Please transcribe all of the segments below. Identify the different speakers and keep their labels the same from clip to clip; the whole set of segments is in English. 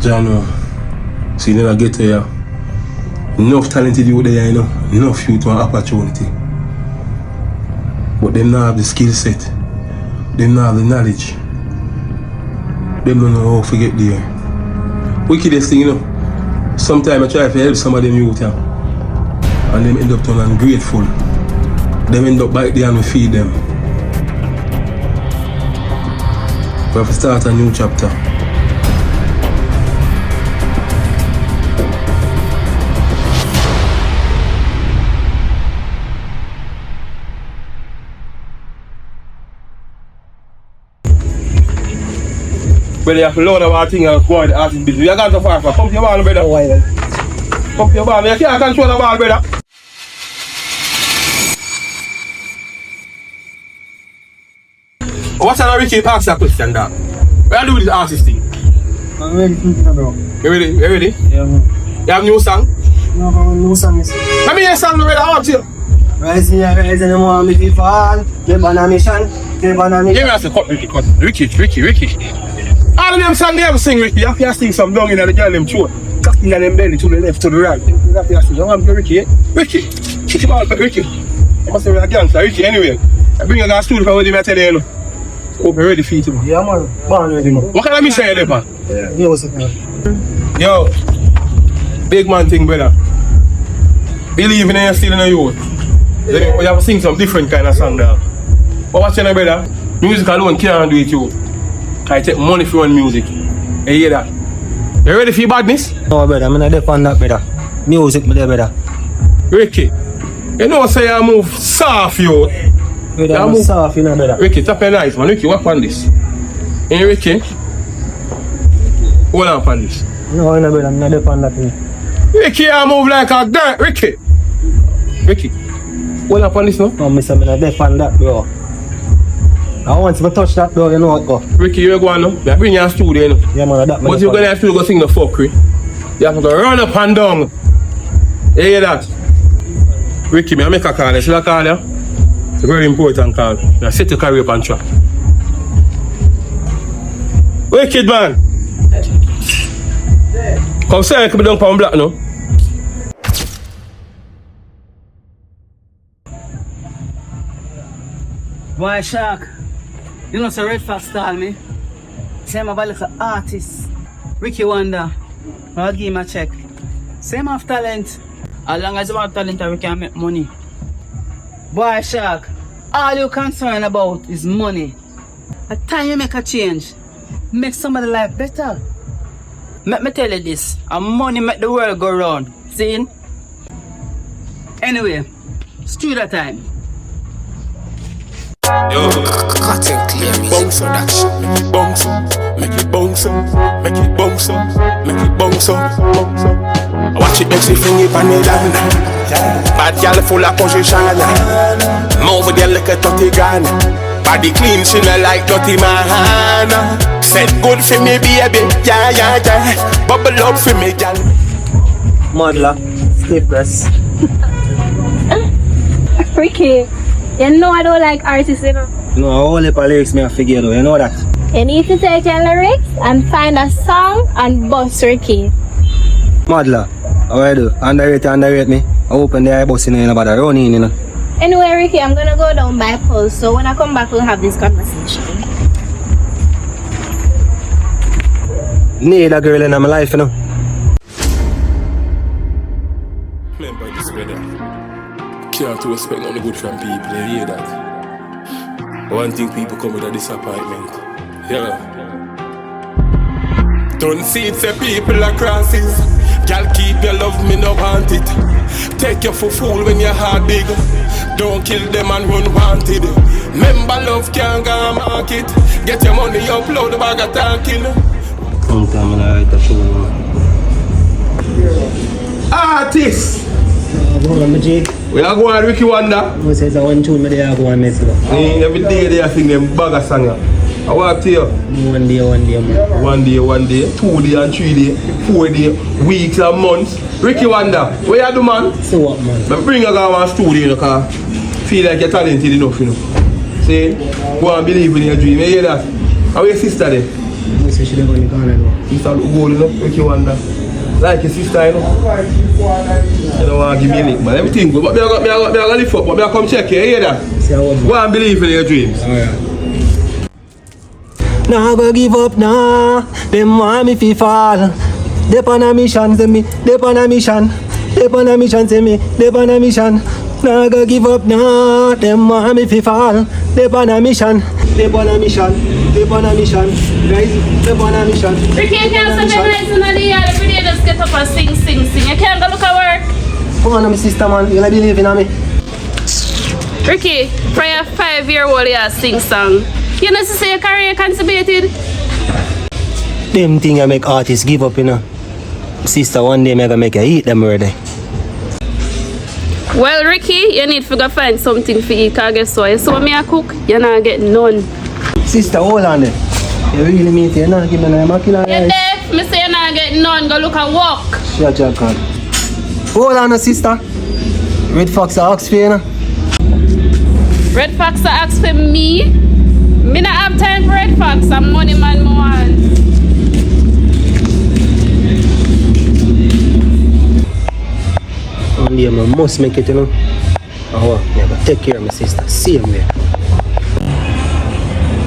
Speaker 1: John, see, then I get to here. Enough talented youth there, you know. Enough youth want opportunity. But them not have the skill set. Them not have the knowledge. Them don't know how to get there. Wickedest thing, you know. Sometimes I try to help some of them youth, yeah. And them end up turning ungrateful. Them end up back there and we feed them. We have to start a new chapter. Brother, you have to load up our thing and go on the artist business. You got to far for. Pump your ball, brother.
Speaker 2: Why then?
Speaker 1: Pump your ball. You can't control the ball, brother. What's an Ricky ask that question, that? What do you do with this artist thing?
Speaker 2: I'm ready to bro.
Speaker 1: You ready? You ready?
Speaker 2: Yeah, man.
Speaker 1: You have new song?
Speaker 2: No, bro, no song is.
Speaker 1: Let me hear a song, brother. I want you.
Speaker 2: Rising, you want me to fall. Keep on a mission. Keep on a mission.
Speaker 1: Give me a second, Ricky. All of them songs they ever sing, Ricky. You have to sing some down in the girl them throat. Cocking in them belly to the left, to the right. You have to sing. I want to Ricky, eh? Ricky. Ricky ball for Ricky. I must say we're a gangster, Ricky, anyway. I bring you guys to the for what you tell you, know. Hope you're ready for it, man.
Speaker 2: Yeah, man. Born ready, man.
Speaker 1: What kind of mission you there, man?
Speaker 2: Yeah, what's up, man?
Speaker 1: Yo, big man thing, brother. Believe in it, still in the youth. Then you have to sing some different kind of song there. But what's your name, brother? Music alone can't do it, you. I take money for one music. You hear that? You ready for your badness?
Speaker 2: No, brother, I'm not there for that, brother. Music, me there, brother.
Speaker 1: Ricky, you know say I move soft, you.
Speaker 2: Brother, I'm soft, you know, brother.
Speaker 1: Ricky, tap your nice, man. Ricky, work on this. Hey, Ricky. Hold on on this.
Speaker 2: No, brother, I'm not there for that, man.
Speaker 1: Ricky, I move like a dirt, Ricky. Ricky, hold on this, no?
Speaker 2: No, mister, I'm not there for that, bro. I want to touch that, bro, you know what, go.
Speaker 1: Ricky, you go on, no? You bring your studio, you know?
Speaker 2: Yeah, man, that, man.
Speaker 1: But you're going to have to go sing the fuckery. You have to go run up and down. You hear that? Ricky, I make a call. Should I call you? It's a very important call. I set your career up on track. Wicked, man. Come say, come down for black, no?
Speaker 3: Why, Shark? You know, so Red Fox style me. Say I'm about like an artist. Ricky Wonder. I'll give him a check. Same have talent. As long as you have talent, we can make money. Boy, Shark, all you're concerned about is money. At time you make a change, make somebody's life better. Let me tell you this, and money make the world go round. See? Anyway, studio time.
Speaker 1: Yo,
Speaker 4: cut and clear music production.
Speaker 1: Bounce up, make it bounce up, make it bounce up, make it bounce up, bounce up. Watch it make she fling it on the land. Bad girl full of position. Move with your little dirty gun. Body clean, she not like dirty man. Said good for me, baby, yeah, yeah, yeah. Bubble up for me, girl.
Speaker 2: Modler, sleepless.
Speaker 5: Ricky, you know I don't like artists, you know.
Speaker 2: No, all the lyrics me I figure though, you know that.
Speaker 5: You need to take your lyrics and find a song and bust Ricky.
Speaker 2: Modler, how I do? Underrate me. I open the eye bus in about a run in, you know.
Speaker 5: Anyway, Ricky, I'm gonna go down by Pulse, so when I come back we'll have this conversation.
Speaker 2: Need a girl in my life, you know.
Speaker 1: Remember this, brother. Can't expect nothing good from people, you hear that? One thing people come with a disappointment. Yeah. Don't see it, say people are crosses. Girl, keep your love, me no want it. Take you for fool when your heart big. Don't kill them and run wanted. Remember love can't go market. Get your money, upload the bag of talking.
Speaker 2: Sometimes I write a show.
Speaker 1: Artiste!
Speaker 2: Go on, G.
Speaker 1: We are going Ricky Wonder.
Speaker 2: Who says I want to me there, I go and mess it up.
Speaker 1: Every day they are singing them bag of songs. I walk to you.
Speaker 2: One day, man.
Speaker 1: One day, 2 days and 3 days, 4 days, weeks and months. Ricky Wonder, where you do, man?
Speaker 2: So what, man?
Speaker 1: But bring you go to studio, you know, cause feel like you're talented enough, you know. See, go and believe in your dream. You hear that? How your sister there?
Speaker 2: Who says say she never in the corner though.
Speaker 1: Sister look good, you know, make you wonder. Like your sister, you know. You don't want to give me a lick, man. Everything good, but me I got lift up, but me I come check you, you hear that?
Speaker 2: See how
Speaker 1: Go and believe in your dreams.
Speaker 2: Alright. Nah go give up nah. Them want me fi fall. Dep on a mission, say me. Dep on a mission. Dep on a mission, say me. Dep on a mission. Nah go give up nah. Them want me fi fall. Dep on a mission. Dep on a mission. Dep on a mission. Guys, dep on a mission.
Speaker 5: Ricky, you can't spend the nights in the yard every day just get up and sing. You can't go look at work.
Speaker 2: Come on, my sister man. You like believing in me?
Speaker 5: Ricky, for your 5-year-old you sing song. You know to say your career contributed?
Speaker 2: Them thing I make artists give up, you know. Sister, one day I gonna make you eat them already.
Speaker 5: Well, Ricky, you need to go find something for eat, because guess what? You saw me a cook, you're not getting none.
Speaker 2: Sister, hold on there. You really mean it? You're not giving me a killer.
Speaker 5: You're deaf. Me say you're not getting none. Go look and walk.
Speaker 2: Shut your God. Hold on, sister. Red Fox asks for you, know.
Speaker 5: Red Fox asks for me. Me not have time for Red Fox. I'm money man man.
Speaker 2: One day I must make it, you know. Oh, yeah, but take care of my sister. Same way.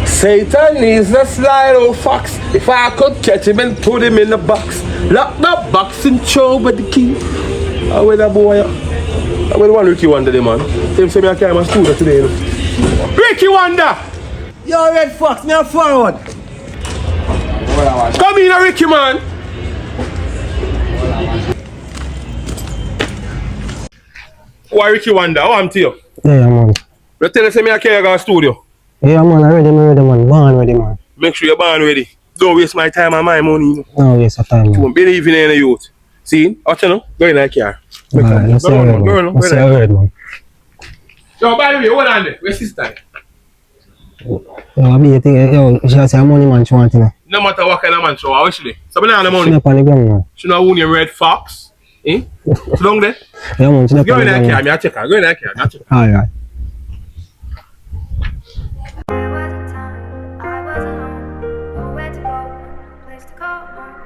Speaker 1: Satan is a slide old fox. If I could catch him and put him in the box, lock the box and show but the key. I went a boy. I went one Ricky Wonder, the man. Him say me I carry my studio today. You know. Ricky Wonder!
Speaker 2: Yo, Red Fox, me a forward.
Speaker 1: Come in, Ricky man. Why Ricky Wonder? How am to you?
Speaker 2: Yeah, man.
Speaker 1: You tell us me I carry my studio.
Speaker 2: Yeah, man, I'm ready, man. Born ready, man.
Speaker 1: Make sure you're born ready. Don't waste my time and my money.
Speaker 2: No waste of time, man.
Speaker 1: Don't believe in any youth. See? Watch you know? Go in like here.
Speaker 2: Alright, let's see how it, man. Let's see how it, man.
Speaker 1: So, by the way, hold on there. Where's sister?
Speaker 2: Yo, I be think, yo, she has a money man she want, you know.
Speaker 1: No matter what kind of man show, how is she? So, I have the
Speaker 2: She
Speaker 1: money.
Speaker 2: not on the ground, man.
Speaker 1: She not own your Red Fox. Eh? So, long there?
Speaker 2: Yeah, man, she not
Speaker 1: Go
Speaker 2: on
Speaker 1: in
Speaker 2: the
Speaker 1: like
Speaker 2: ground.
Speaker 1: here. I check her. Go in like here. I check her.
Speaker 2: Alright.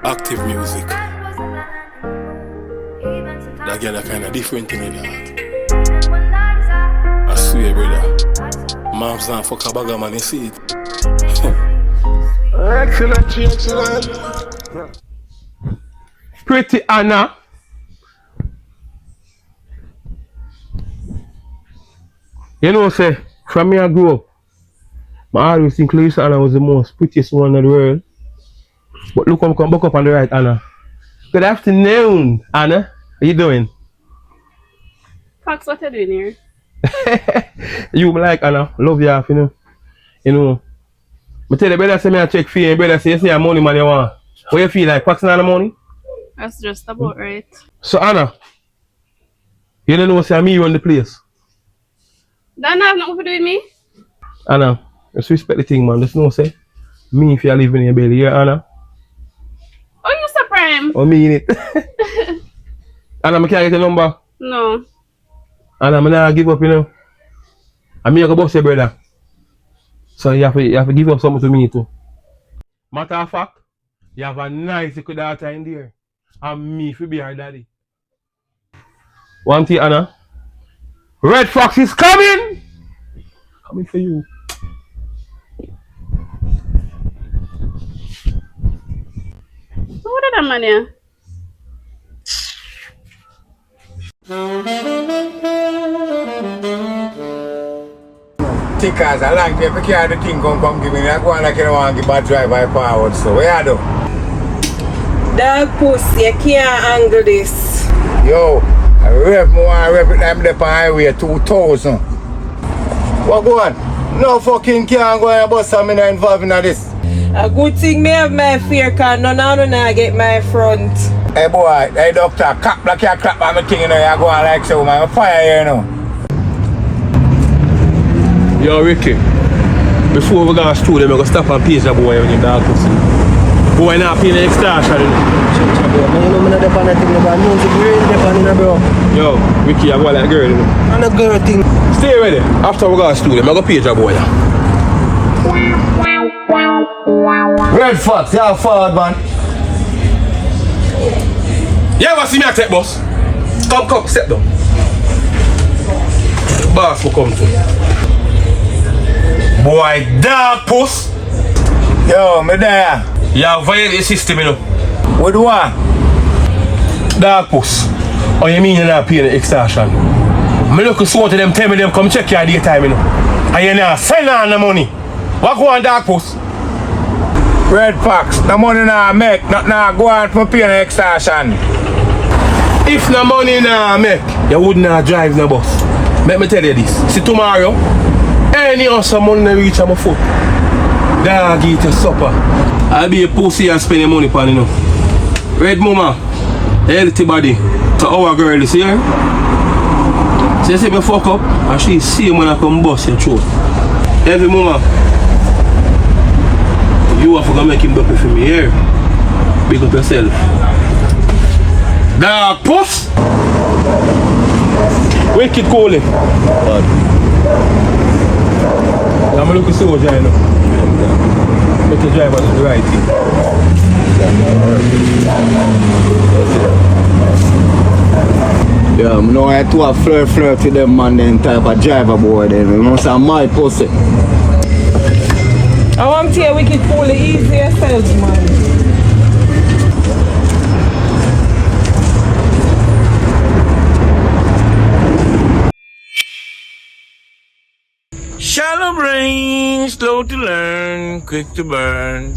Speaker 1: Active music. That girl are kind of different in it. I swear, brother. Mom's not fuck a bagger, man, you see it. Excellent. Pretty Anna. You know, say, from me I grew up, I always think Clarissa Anna was the most prettiest one in the world. But look, come back up on the right, Anna. Good afternoon, Anna. How you doing?
Speaker 5: Fox, what you doing here?
Speaker 1: You like Anna, love you, you know. You know. I tell you, brother say me I check for you, brother say you see money man you want. What you feel like? Foxing on the money?
Speaker 5: That's just about right.
Speaker 1: So Anna, you don't know say me run the place.
Speaker 5: That have nothing to do with me?
Speaker 1: Anna, just respect the thing, man. Just know say me if you live in your belly, yeah, Anna.
Speaker 5: Oh, you so prime?
Speaker 1: Or me in it. Anna, I can't get your number.
Speaker 5: No.
Speaker 1: Anna, I'm not give up, you know. I'm here to boss your brother. So you have to give up something to me too. Matter of fact, you have a nice little daughter in there. And me if you be her daddy. One thing, Anna. Red Fox is coming! Coming for you.
Speaker 5: Who did that man here?
Speaker 6: Because a long time if you carry the thing come give me, I go on like you don't want to give bad drive by forward, so what you do?
Speaker 7: Dog pussy, you can't angle this.
Speaker 6: Yo, I rev me want to rev it them there on highway 2000. What go on? No fucking can't go and bust me not involved in this.
Speaker 7: A good thing me have my fear cause none of them not get my front.
Speaker 6: Hey boy, hey doctor, clap like you clap on my thing, you know, you go on like so, man, I'm fire here, you know.
Speaker 1: Yo, Ricky. Before we go to studio, I'm going to stop and page the boy when you dog pussy. Boy not paying the extortion, you know.
Speaker 2: You know, I'm not on that thing, but music really depending on, bro.
Speaker 1: Yo, Ricky, I go like a girl, you know.
Speaker 2: I'm a girl thing.
Speaker 1: Stay ready. After we go to studio, I'm going to page the boy.
Speaker 6: Red Fox, you're forward, man.
Speaker 1: You ever see me at take bus? Come, step down. Boss will come to. Boy, dark puss.
Speaker 6: Yo, me there.
Speaker 1: You have violated the system, you know.
Speaker 6: What do I?
Speaker 1: Dark puss. Oh, you mean you're not paying the extortion? Me look so to them, tell me them come check your daytime, you know. And you not send on the money. What go on, dark puss?
Speaker 6: Red Fox, the money now make, not now go on for paying the extortion.
Speaker 1: If no money nah make, you would not drive no bus. Let me tell you this. See tomorrow, any awesome money reach on my foot. Dog eat your supper. I'll be a pussy and spend your money on, you know. Red mama, healthy body. To our girl, you see her? She say me fuck up and she see when I come bust your throat. Every mama, you have to make him happy for me here. Big up yourself. Dog puss! Wicked calling. I'm looking so dry now. Make the driver do the right thing.
Speaker 6: Yeah, I know I had to have flirt with them man then type of driver boy then. You must have my pussy.
Speaker 7: I want to hear wicked fool the easy yourself, man.
Speaker 8: Shallow brain, slow to learn, quick to burn.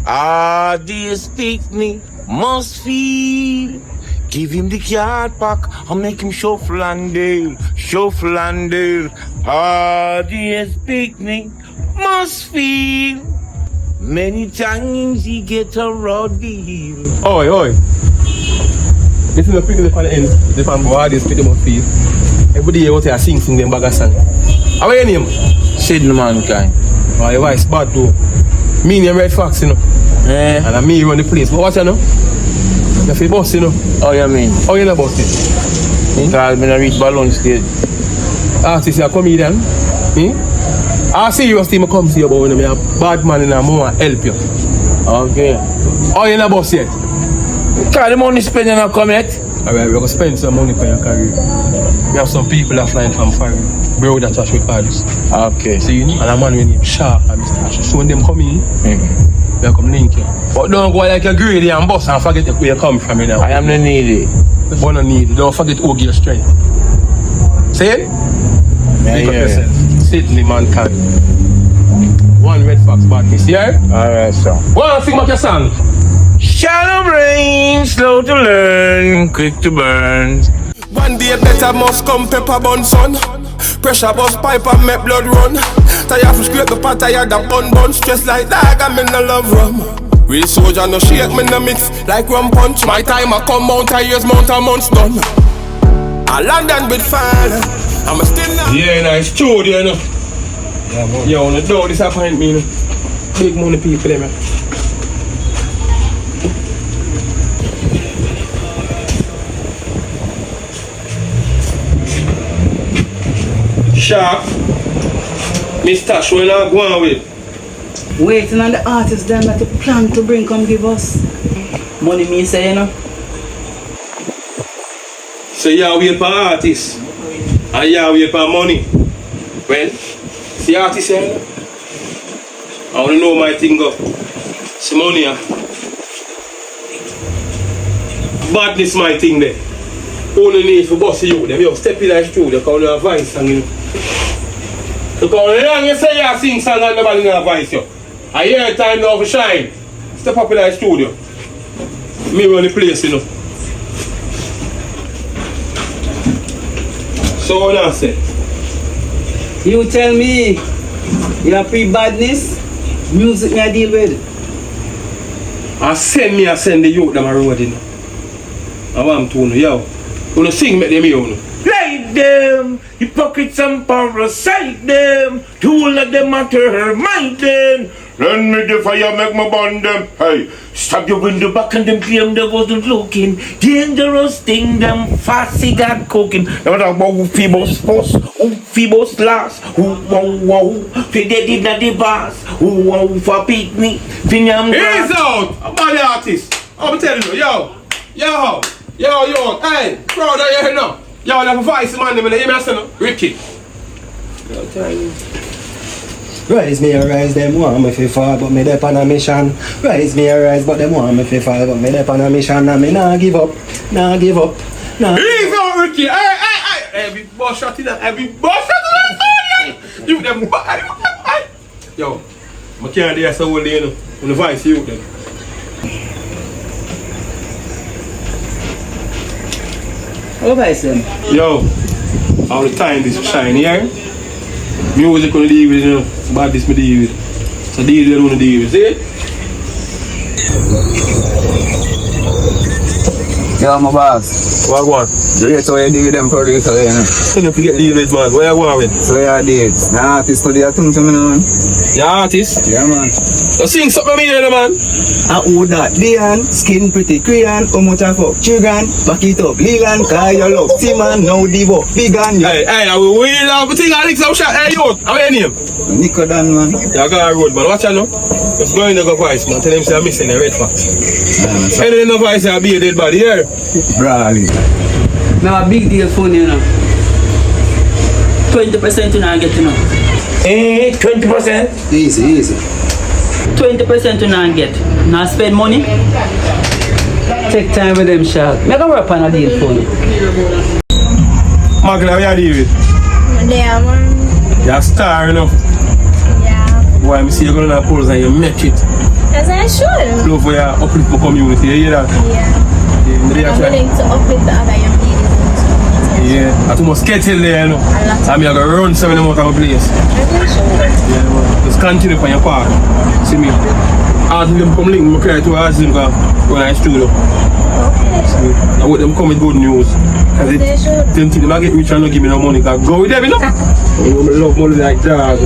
Speaker 8: Artiste speak me, must feel. Give him the card pack, I'll make him shuffle and deal. Artiste speak me, must feel. Many times he get a raw deal.
Speaker 1: Oi. This is the thing on the end. The fan boy, this pretty much feel. Everybody here out here sing them bag of song. How are your name?
Speaker 8: Sid Mankind.
Speaker 1: Oh, your voice bad too. Me and Red Fox, you know.
Speaker 8: Eh?
Speaker 1: And me run the place. But what you know? You feel boss, you know.
Speaker 8: Oh, you mean?
Speaker 1: How you know about it?
Speaker 8: Because I reach balloon stage.
Speaker 1: Artiste, you're a comedian. I see you still come see you, but when I'm a bad man and I'm more help you.
Speaker 8: Okay.
Speaker 1: How you know boss yet?
Speaker 8: Because the money spent and I come yet.
Speaker 1: Alright, we're going to spend some money for your career. We have some people that flying from foreign. Bro, that's what we call this.
Speaker 8: Okay.
Speaker 1: See, and a man we name Sharp and Mr. Ash. So when them come in, we come link you. But don't go like a greedy and boss and forget where you come from, you know.
Speaker 8: I am the needy.
Speaker 1: But no need. Don't forget who give you strength. See it? Pick up yourself. Sydney Mankind. One Red Fox badness, yeah?
Speaker 8: Alright, so.
Speaker 1: Well, sing back your song.
Speaker 8: Shallow brain, slow to learn, quick to burn.
Speaker 1: One day better must come pepper bun son. Pressure bust pipe and make blood run. Tired to scrape the pot, tired of bun. Stress like dog, I'm in a love rum. Real soldier no shake, me no mix like rum punch. My time I come mount a years, mount a months done. I London with fire, I'm a still now. Yeah, nice studio, you know. Yeah, man. Yo, no don't disappoint me, you know. Big money people, man. Sharp, Mr. Show not going with.
Speaker 3: Waiting on the artists them that the plan to bring come give us. Money me say, you know.
Speaker 1: So you wait for artists and you wait for money. Well, see artists here, you know? I want to know my thing up. See money, badness my thing there. Only need for boss you, them you step in the studio, because you have voice and you know. Because long you say you sing song and nobody no voice you. I hear time now for shine. Step up in the studio. Me run the place, you know. So what I say?
Speaker 3: You tell me you have pre-badness, music me I deal with.
Speaker 1: I send the youth them a road, you know. I want to know, yo. Wanna sing make them hear, you know.
Speaker 8: Like them, hypocrites and parasite them. Two of them are termite them. Run me the fire, make me burn them. Hey, stab your window back and them PM that wasn't looking. Dangerous thing, them fussy got cooking. Now talk about who Phoebus first, who Phoebus last, who wow, fi they did not the boss, who wow for picnic, finyam.
Speaker 1: He's out! I'm the artist. I'm telling you, yo, hey, crowd are you here now? Yo, that's a voice man, them in the email, no? Ricky.
Speaker 2: Rise me and rise, them want me fi fall, but me dep on a mission. Rise me and rise, but them want me fi fall, but me dep on a mission. And me nah give up, nah.
Speaker 1: He's out, Ricky. Hey. Every boss shot in that, You them, yo, I can't do so well, you know. On the voice, you them.
Speaker 3: What advice them?
Speaker 1: Yo, all the time this shine here. Music on the deal with, you know. Bad this me deal with. So deal you don't deal with, see?
Speaker 9: Yo, my boss.
Speaker 1: What one?
Speaker 9: You get how you deal with them producers, you know?
Speaker 1: So you forget deal with, man. Where you going with?
Speaker 9: So you did. The artist study a thing to me now, man.
Speaker 1: The artist?
Speaker 9: Yeah, man.
Speaker 1: So sing something to me there, man.
Speaker 9: I who that Dian, skin pretty crayon, how much I fuck Chigan, back it up, Leland, cause you love Simon, now Divo, big on you.
Speaker 1: Hey, I will wheel up, but think Alex, I'm shot. Hey, yo, how your name?
Speaker 9: Nico Dan, man.
Speaker 1: Yeah, I got a road, man. Watch out, no? Just go in the voice, man. Tell him say I'm missing the red fox. Any of the voice, I'll be a dead body here.
Speaker 9: Brawley.
Speaker 3: Now a big deal for you know. 20% you not get to know.
Speaker 8: 20%?
Speaker 9: Easy.
Speaker 3: 20% you not get. Now spend money. Take time with them, Shark. Make a work on a deal for you.
Speaker 1: Magla, how you deal with?
Speaker 10: Yeah, man.
Speaker 1: You're a star, you know.
Speaker 10: Yeah.
Speaker 1: Boy, I see you going to pose and you make it.
Speaker 10: As I should.
Speaker 1: Love for your uplift my community, you hear that?
Speaker 10: Yeah. I'm willing to uplift the other young ladies.
Speaker 1: Yeah, I too much kettle there, you know. I'm going to run 7 out of a place. Yeah, man. Just continue on your part. See me. Ask them come link me cry to ask them when I studio. I want them come with good news. Them think they might get rich and not give me no money. Cause go with them, you know. I love money like that.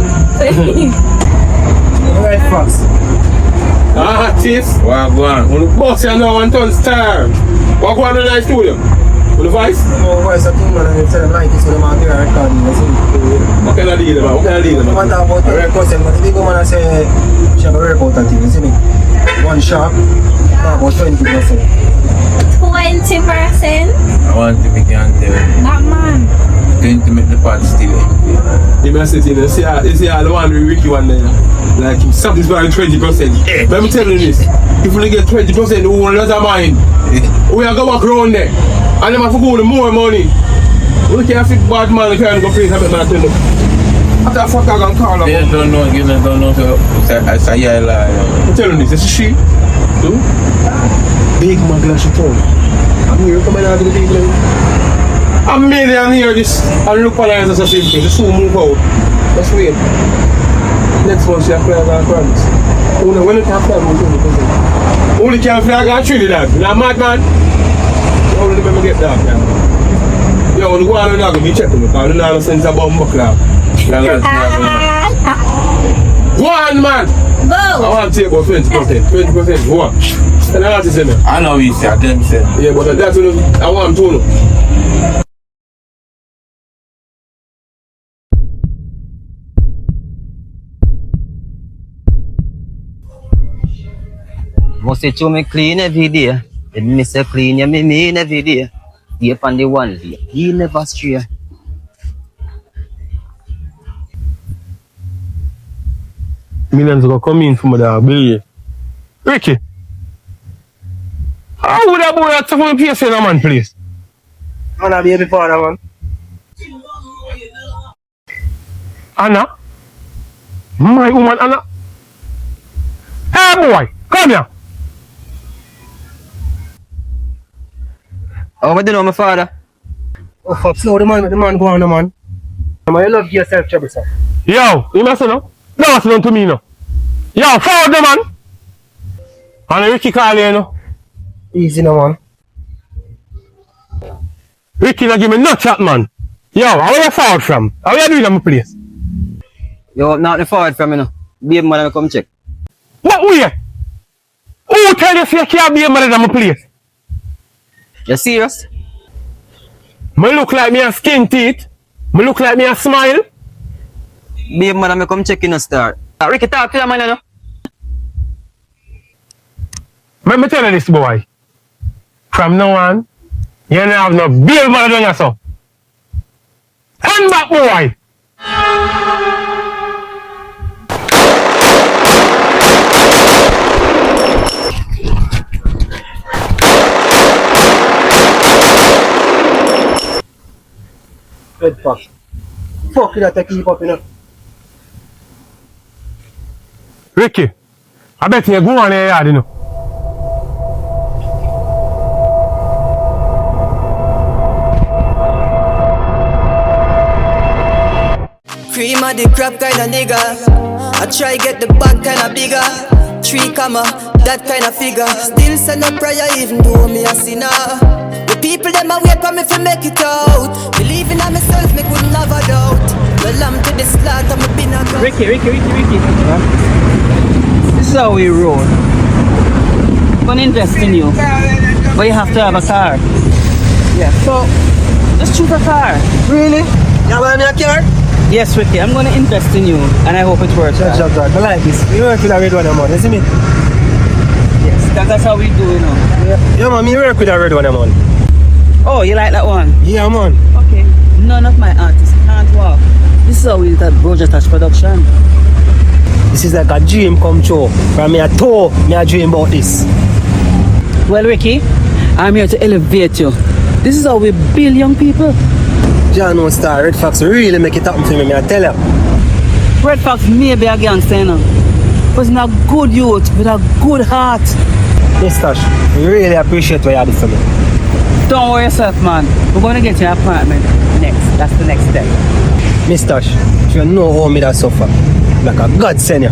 Speaker 2: Right, Fox.
Speaker 1: Artiste.
Speaker 8: What go on?
Speaker 1: On the boss, you know, 1 ton star. What go on in the studio? On the voice?
Speaker 2: No voice of king, man, and tell them like this, so them are here recording.
Speaker 1: What can I deal, man? What can I deal,
Speaker 2: I'm
Speaker 1: man?
Speaker 2: talking about the record, but the big woman say she have a report and thing, you see me? One sharp, about 20%.
Speaker 10: 20%?
Speaker 8: I want to make you tell.
Speaker 10: That man.
Speaker 8: Going to make the pot still empty.
Speaker 1: You must say, you see all the one with Ricky one there. Like, him satisfied with 20%. Let me tell you this. If we get 20%, we won't lose our mind. We are going to walk around there. And them have to go with more money. We can't fit bad man, can't go play something like that. After fuck I can call them.
Speaker 8: They don't know, so it's a year lie.
Speaker 1: I'm telling you this, it's she.
Speaker 2: Big Magla she told. I'm here coming out to the people.
Speaker 1: I'm made down here this and look for the as a same thing. Just soon move out. Let's wait. Next month she have flag and France. Only when it can flag on only can flag on Trinidad. You're mad man. You only let me get that man. Yo, when you go on the dog, you check me because the nonsense about buckler. Go on man!
Speaker 10: Go!
Speaker 1: I want to take about 20%. 20%, go on. And I want to say that.
Speaker 8: I know you said, them say.
Speaker 1: Yeah, but that's what I want to know.
Speaker 11: Must say to me clean every day. Then me say clean, yeah, me mean every day. Day upon the one day. He never stray.
Speaker 1: Millions gonna come in from the believe. Ricky. How would that boy have to come and in a man, please?
Speaker 2: Man, a baby father, man.
Speaker 1: Anna? My woman, Anna? Hey boy, come here.
Speaker 11: Oh, what do you know, my father?
Speaker 2: Oh, fuck, slow the man go on, the man. You love yourself, Trebison.
Speaker 1: Yo, you must know? No, it's not to me, no. Yo, forward the man. And Ricky call you, no.
Speaker 2: Easy, no, man.
Speaker 1: Ricky not give me no chat, man. Yo, how are you forward from? How are you doing at my place?
Speaker 11: Yo, not the forward from me, no. Baby man, I come check.
Speaker 1: What way? Who tell you you can't be a man in my place?
Speaker 11: You serious?
Speaker 1: Me look like me a skin teeth. Me look like me a smile.
Speaker 11: Babe, man, I come check in a star. Ricky, talk to your man, you know.
Speaker 1: Let me tell you this, boy. From now on, you don't have no bail man on yourself. Hand back, boy.
Speaker 2: Red Fox. Fuck you that I keep up, you know.
Speaker 1: Ricky, I bet you go on here, you know.
Speaker 12: Cream of the crap kind of nigga. I try get the bag kind of bigger. 3 comma, that kind of figure. Still send a prayer even though me a sinner. The people them a wait for me to make it out. Believing in myself, me couldn't have a doubt. Well, I'm to the slaughter, me been a go.
Speaker 3: Ricky. Huh? This is how we roll. I'm gonna invest in you, but you have to have a car. Yeah, so just choose a car.
Speaker 2: Really? You want me a car?
Speaker 3: Yes, Ricky, I'm gonna invest in you, and I hope it works.
Speaker 2: Sure. I like this. You work with a red one, man. You see me?
Speaker 3: Yes, that's how we do, you know.
Speaker 2: Yeah, man, me work with a red one, man.
Speaker 3: Oh, you like that one?
Speaker 2: Yeah, man.
Speaker 3: Okay. None of my artists can't walk. This is how we do that Broja Touch production.
Speaker 2: This is like a dream come true. From me a tour, me a dream about this.
Speaker 3: Well, Ricky, I'm here to elevate you. This is how we build young people.
Speaker 2: John no star, Red Fox really make it happen for me, I tell you.
Speaker 3: Red Fox may be a gangster, you know, but he's a good youth with a good heart.
Speaker 2: Yes, Tash, we really appreciate what you did for me.
Speaker 3: Don't worry yourself, man. We're going to get your apartment next. That's the next step.
Speaker 2: Miss Tash, you know how me that suffer. Like a God send you.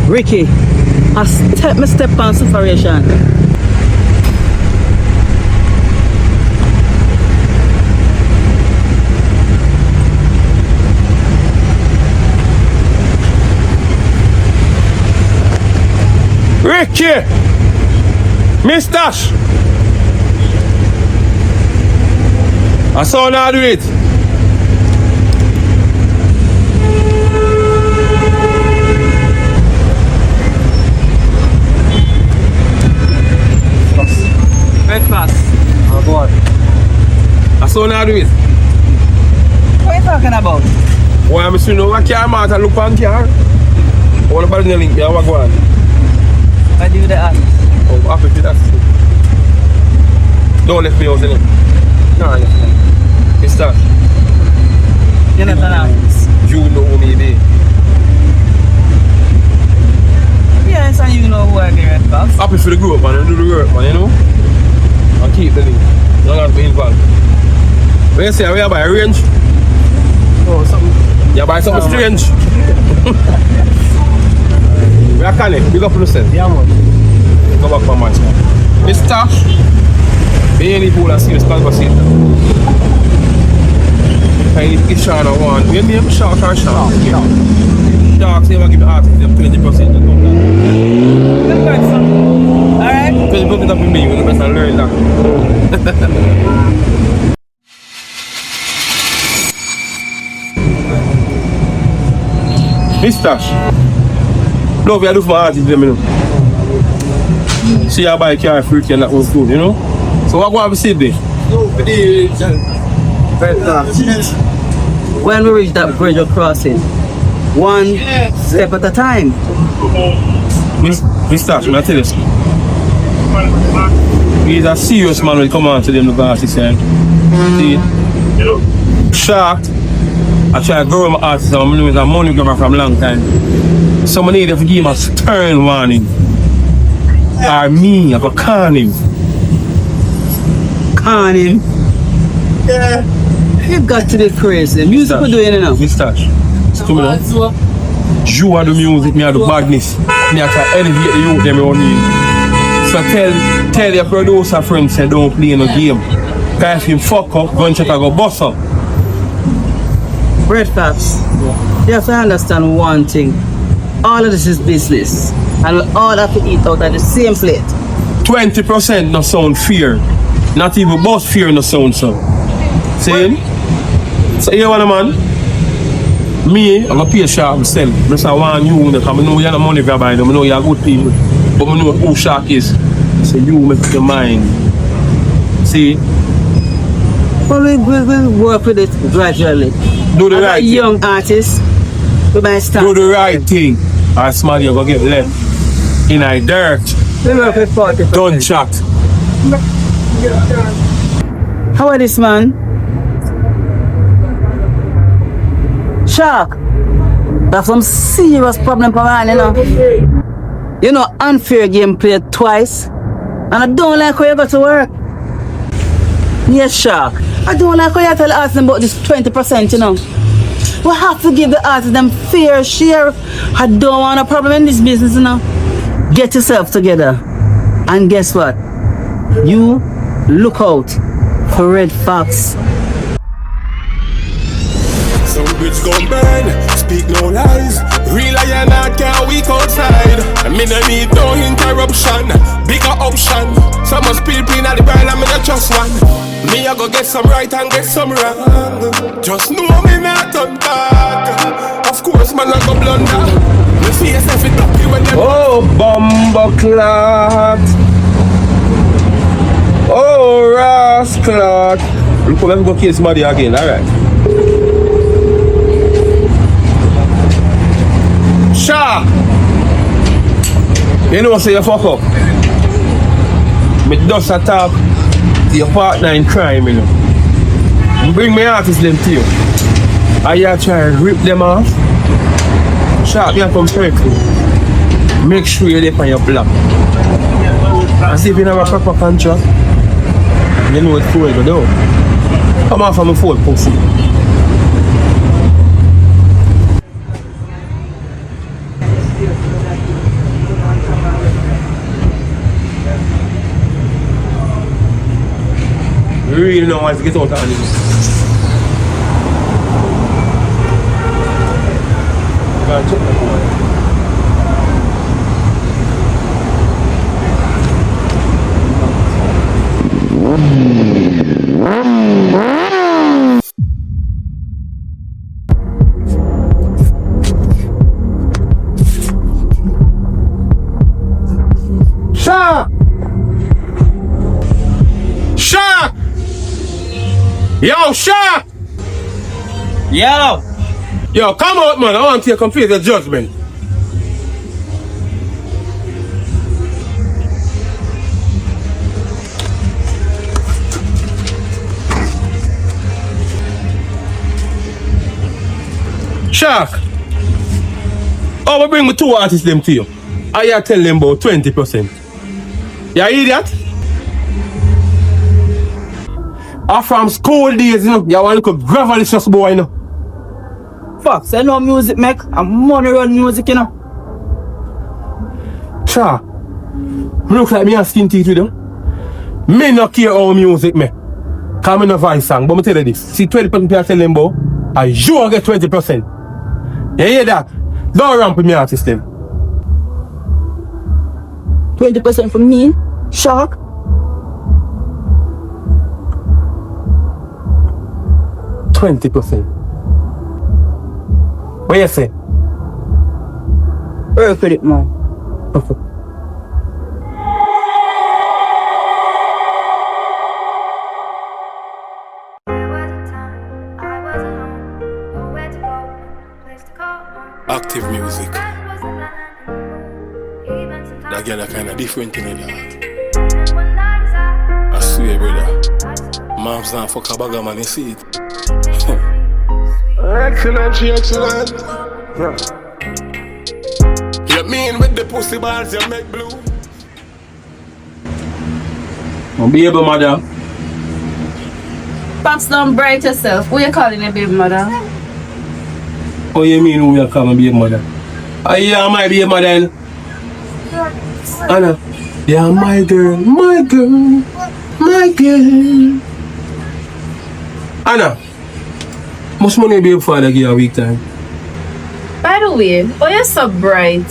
Speaker 3: Ricky, I step on separation.
Speaker 1: Ricky! Miss Tash! I saw now do it.
Speaker 3: Red Fox.
Speaker 2: Oh God.
Speaker 1: I saw now do it.
Speaker 3: What are you talking about?
Speaker 1: Why I'm saying no, I can't out and look on car. What about the link? Yeah, what go on?
Speaker 3: I do the act.
Speaker 1: Oh, happy with that. Don't let me out in it. No, I left me. It's that.
Speaker 3: You're not anonymous.
Speaker 1: You know me, babe.
Speaker 3: Yes, and you know who I get, Red Fox.
Speaker 1: Happy for the group, man, and do the work, man, you know? And keep the link. You don't have to be involved. When you say we are by a range,
Speaker 2: Oh, something.
Speaker 1: you buy something strange. We are calling, big up on yourself.
Speaker 2: Yeah, man.
Speaker 1: Go back for match, man. It's Tash. Bailey Pool and serious conversation. I need to give Sean a one. We name Shark or Shark? Sharks never give the artist them 20%.
Speaker 3: Alright?
Speaker 1: 20% up in me, we're the best to learn that. Miss Tash. Love you do for artists, you know. See you buy a car for you and that was good, you know? So what go on to see there?
Speaker 3: When we reach that bridge of crossing, one step at a time.
Speaker 1: Miss Tash, I tell you something. He's a serious man when he come on to them, the artists, and see, shocked. I try to grow my artists, and I'm doing a money grabber from a long time. Someone need to give him a stern warning. Or me, I go con him.
Speaker 3: Con him?
Speaker 1: Yeah.
Speaker 3: You got to be crazy. Music we're doing it now.
Speaker 1: Miss Tash, to me now. You are the music, me are the badness. Me are trying to elevate the youth them around me. So tell your producer friends say don't play no game. Cause if him fuck up, gunshot I go bust up.
Speaker 3: Red Fox, you have to understand one thing. all of this is business. And we all have to eat out of the same plate.
Speaker 1: 20% no sound fear. Not even boss fear no sound so. See? So you want a man? Me, I'm gonna pay a shark myself. Because I want you, because I know you have money for buy them. I know you are good people. But I know who shark is. So you make your mind. See?
Speaker 3: Well, we work with it gradually.
Speaker 1: Do the right thing.
Speaker 3: Young artists, we might start.
Speaker 1: Do the right thing. Or smart, you're gonna get left in a dirt.
Speaker 3: We work with 40%.
Speaker 1: Don't chat.
Speaker 3: How are this, man? Shark, that's some serious problem for man, you know. You know, unfair game played twice. And I don't like how you go to work. Yes, Shark. I don't like how you tell artists about this 20%, you know. We have to give the artists them fair share. I don't want a problem in this business, you know. Get yourself together. And guess what? You look out for Red Fox.
Speaker 1: Some bitch gon' burn, speak no lies. Real lion not can't weak outside. I mean I need no interruption, bigger option. Some must people in the brand, I mean I just one. Me I go get some right and get some wrong. Just know me not on back. Of course man I go blunder. Me face if it up you when them. Oh bumbleclot. Oh rascal. Look let me go kill somebody again, alright. Sha! You know say you fuck up. Me just attack your partner in crime, you know. Bring me artists them to you. And you try and rip them off. Sha, me come correctly. Make sure you're there on your block. And see if you have a proper contract, you know what fool go do. Come off from a fool pussy. You really know how to get out of this. Shark! Shark! Yo, Shark!
Speaker 3: Yo!
Speaker 1: Yo, come out, man. I want to complete the judgment. Shark! Oh, we bring me two artists them to you. I tell them about 20%. You idiot? From school days, you know, you want to look gravelicious boy, you know.
Speaker 3: Fox, I know music make and money run music, you know.
Speaker 1: Sure. Look like me and skin teeth with them. Me not care how music me. Cause me no voice song, but me tell you this. See 20% I tell them about, and you get 20%. You hear that? Don't ramp with me artist them.
Speaker 3: 20% from me, Shark.
Speaker 1: $20%. What you say?
Speaker 3: Work with it, man.
Speaker 1: Active music. That girl are kind of different in the heart. I swear, brother. Mom's not fuck a bagger, man, you see it. Excellent, she excellent. Yeah. You mean with the pussy balls you make blue? Oh, baby mother.
Speaker 5: Pops, don't bright yourself. Who you calling a baby mother?
Speaker 1: Oh, you mean who you call me baby mother? Oh, yeah, my baby mother. Anna, yeah, my girl, my girl, my girl. Anna, much money be your father give you a week time?
Speaker 5: By the Anyway, oh you're so bright.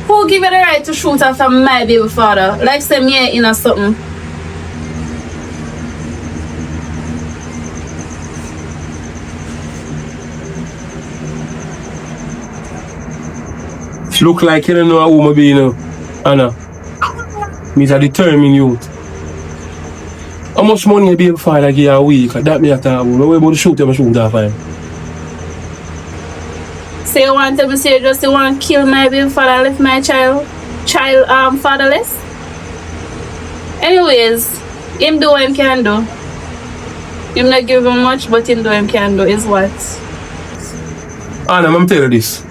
Speaker 5: Who give you the right to shoot after my baby father? Like some year in or something.
Speaker 2: Look like you don't know who I be, you know. Anna. Me's a determined youth. How much money you be able to find like a week? That me at all. No way about to shoot him and shoot that fine.
Speaker 5: So you want to say just you want to kill my baby father and left my child fatherless? Anyways, him do what him can do. Him not give him much, but him do what him can do is what?
Speaker 2: Anna, I'm tell you this.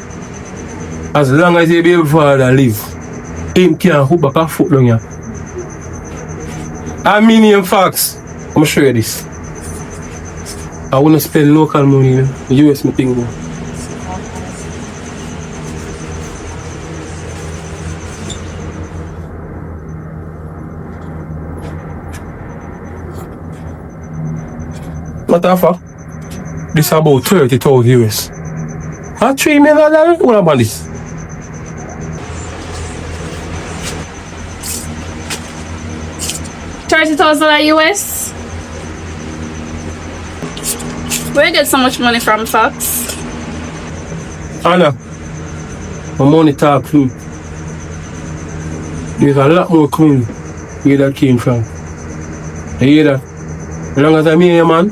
Speaker 2: As long as your baby father live, him can't hook back a foot down here. I mean in facts. I'm gonna show you this. I wanna spend local money, you know. US me thing now. Matter of fact, this is about 30,000 US. How $3 million? What about this?
Speaker 5: $30,000 US? Where you get so much money from, Fox?
Speaker 2: Anna, my money talk to me. There's a lot more coming where that came from. You hear that? As long as I'm here, man,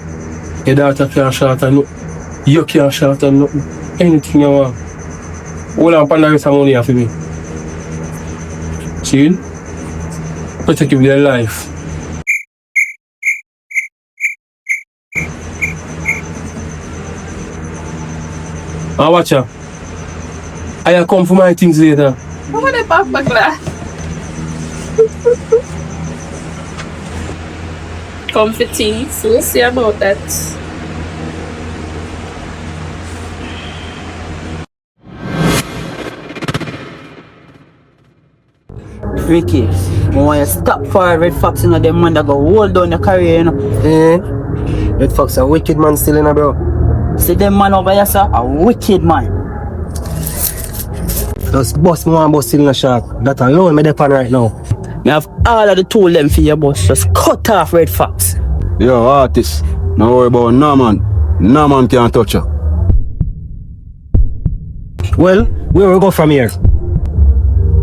Speaker 2: your daughter can't shot and nothing. You can't shot and nothing. Anything you want. Hold on, pan some money for me. See? Protect you with your life. And watch out. I come for my things later.
Speaker 5: What the fuck, Bakla? Comforting, so we'll see about that.
Speaker 3: Ricky, I want you to stop for Red Fox, you know, them man that go hold down your career, you know.
Speaker 2: Red Fox a wicked man still, you know, bro.
Speaker 3: See them man over here, sir, a wicked man.
Speaker 2: Just boss me one boss still in the shark. That alone me depend right now.
Speaker 3: Me have all of the tool them for your boss. Just cut off Red Fox.
Speaker 13: Yo, Artiste, no worry about no man. No man can touch you.
Speaker 2: Well, where we go from here?